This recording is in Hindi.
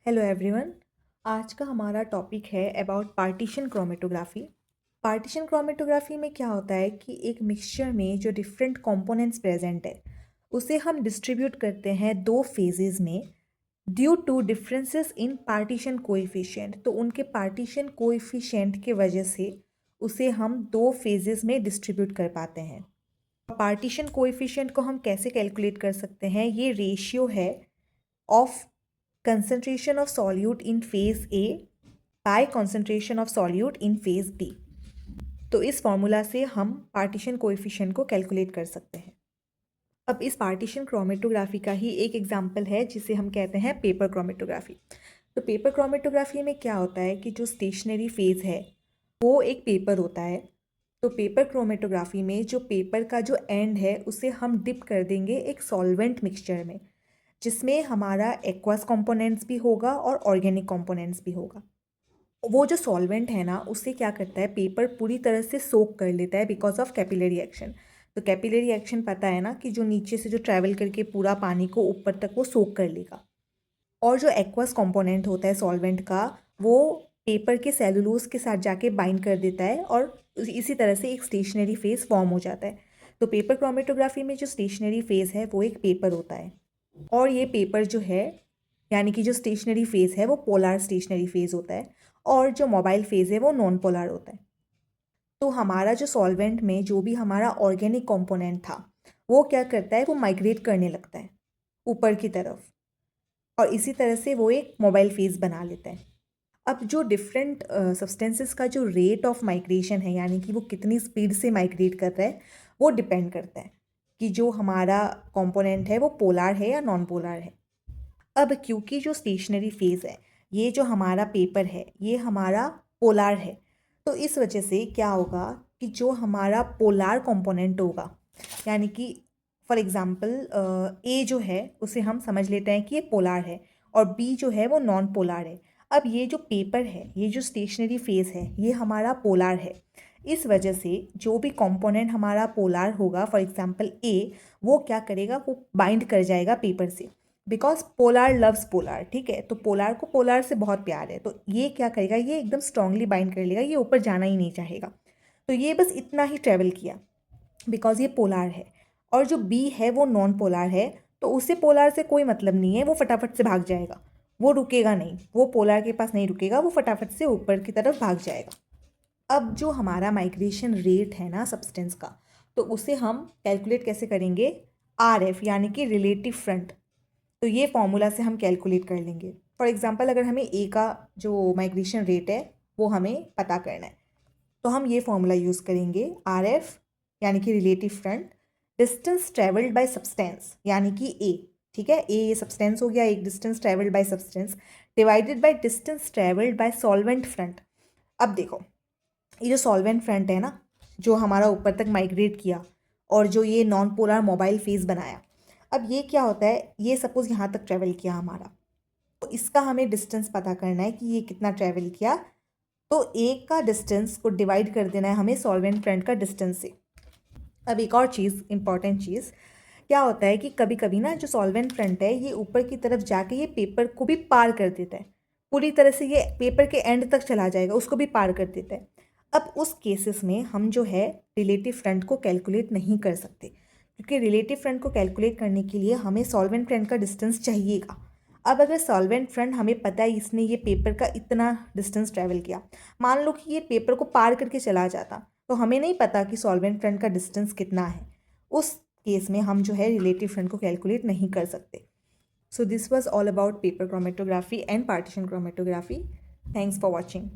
Hello everyone. आज का हमारा टॉपिक है about partition chromatography. Partition chromatography में क्या होता है कि एक मिक्सचर में जो डिफरेंट कंपोनेंट्स प्रेजेंट है उसे हम डिस्ट्रीब्यूट करते हैं दो फेजेस में due to differences in partition coefficient. तो उनके पार्टीशन कोएफिशिएंट के वजह से उसे हम दो फेजेस में डिस्ट्रीब्यूट कर पाते हैं। पार्टीशन कोएफिशिएंट को हम कैसे कैलकुलेट कर सकते हैं? ये रेशियो है of concentration of solute in phase A by concentration of solute in phase B। तो इस फॉर्मूला से हम पार्टीशन कोएफिशिएंट को कैलकुलेट कर सकते हैं। अब इस पार्टीशन क्रोमेटोग्राफी का ही एक एग्जांपल है जिसे हम कहते हैं पेपर क्रोमेटोग्राफी। तो पेपर क्रोमेटोग्राफी में क्या होता है कि जो स्टेशनरी फेज है वो एक पेपर होता है। तो पेपर क्रोमेटोग्राफी में जो पेपर का जो एंड है उसे हम डिप कर देंगे एक सॉल्वेंट मिक्सचर में, जिसमें हमारा एक्वस कंपोनेंट्स भी होगा और ऑर्गेनिक कंपोनेंट्स भी होगा। वो जो सॉल्वेंट है ना उससे क्या करता है, पेपर पूरी तरह से सोक कर लेता है बिकॉज ऑफ कैपिलरी एक्शन। तो कैपिलरी एक्शन पता है ना कि जो नीचे से जो ट्रैवल करके पूरा पानी को ऊपर तक वो सोक कर लेगा। और जो एक्वस कंपोनेंट होता है सॉल्वेंट का वो पेपर के सेलुलोज के साथ जाके बाइंड कर देता है और इसी तरह से एक स्टेशनरी फेज फॉर्म हो जाता है। तो पेपर क्रोमेटोग्राफी में जो स्टेशनरी फेज है वो एक पेपर होता है और ये पेपर जो है यानी कि जो स्टेशनरी फेज़ है वो पोलर स्टेशनरी फेज़ होता है और जो मोबाइल फेज़ है वो नॉन पोलर होता है। तो हमारा जो सॉल्वेंट में जो भी हमारा ऑर्गेनिक कंपोनेंट था वो क्या करता है, वो माइग्रेट करने लगता है ऊपर की तरफ और इसी तरह से वो एक मोबाइल फेज़ बना लेता है। अब जो डिफरेंट सब्सटेंसेस का जो रेट ऑफ माइग्रेशन है यानी कि वो कितनी स्पीड से माइग्रेट कर रहा है वो डिपेंड करता है कि जो हमारा कंपोनेंट है वो पोलर है या नॉन पोलर है। अब क्योंकि जो स्टेशनरी फेज़ है ये जो हमारा पेपर है ये हमारा पोलर है, तो इस वजह से क्या होगा कि जो हमारा पोलर कंपोनेंट होगा यानी कि फॉर एग्ज़ाम्पल ए जो है उसे हम समझ लेते हैं कि ये पोलर है और बी जो है वो नॉन पोलर है। अब ये जो पेपर है, ये जो स्टेशनरी फेज़ है ये हमारा पोलर है। इस वजह से जो भी कंपोनेंट हमारा पोलर होगा, फॉर एग्ज़ाम्पल ए, वो क्या करेगा, वो बाइंड कर जाएगा पेपर से बिकॉज पोलर लव्स पोलर। ठीक है, तो पोलर को पोलर से बहुत प्यार है, तो ये क्या करेगा, ये एकदम स्ट्रांगली बाइंड कर लेगा, ये ऊपर जाना ही नहीं चाहेगा। तो ये बस इतना ही ट्रैवल किया बिकॉज ये पोलर है। और जो बी है वो नॉन पोलर है, तो उसे पोलर से कोई मतलब नहीं है, वो फटाफट से भाग जाएगा, वो रुकेगा नहीं, वो पोलर के पास नहीं रुकेगा, वो फटाफट से ऊपर की तरफ भाग जाएगा। अब जो हमारा माइग्रेशन रेट है ना सब्सटेंस का, तो उसे हम कैलकुलेट कैसे करेंगे, आर एफ यानी कि रिलेटिव फ्रंट। तो ये फॉर्मूला से हम कैलकुलेट कर लेंगे। फॉर एग्जांपल अगर हमें ए का जो माइग्रेशन रेट है वो हमें पता करना है तो हम ये फॉर्मूला यूज़ करेंगे, आर एफ यानी कि relative front, distance travelled by substance यानी कि ए। ठीक है, ए ये सब्सटेंस हो गया, एक distance travelled by substance divided by distance travelled by solvent front. अब देखो ये जो सॉल्वेंट फ्रंट है ना जो हमारा ऊपर तक माइग्रेट किया और जो ये नॉन पोलर मोबाइल फेज बनाया, अब ये क्या होता है, ये सपोज यहाँ तक ट्रैवल किया हमारा, तो इसका हमें डिस्टेंस पता करना है कि ये कितना ट्रैवल किया। तो एक का डिस्टेंस को डिवाइड कर देना है हमें सॉल्वेंट फ्रंट का डिस्टेंस से। अब एक और चीज़, इंपॉर्टेंट चीज़ क्या होता है कि कभी कभी ना जो सॉल्वेंट फ्रंट है ये ऊपर की तरफ जाके ये पेपर को भी पार कर देता है, पूरी तरह से ये पेपर के एंड तक चला जाएगा, उसको भी पार कर देता है। अब उस केसेस में हम जो है रिलेटिव फ्रंट को कैलकुलेट नहीं कर सकते क्योंकि रिलेटिव फ्रंट को कैलकुलेट करने के लिए हमें सॉल्वेंट फ्रंट का डिस्टेंस चाहिएगा। अब अगर सॉल्वेंट फ्रंट हमें पता है इसने ये पेपर का इतना डिस्टेंस ट्रैवल किया, मान लो कि ये पेपर को पार करके चला जाता, तो हमें नहीं पता कि सॉल्वेंट फ्रंट का डिस्टेंस कितना है, उस केस में हम जो है रिलेटिव फ्रंट को कैलकुलेट नहीं कर सकते। So this was all about paper chromatography and partition chromatography. Thanks for watching.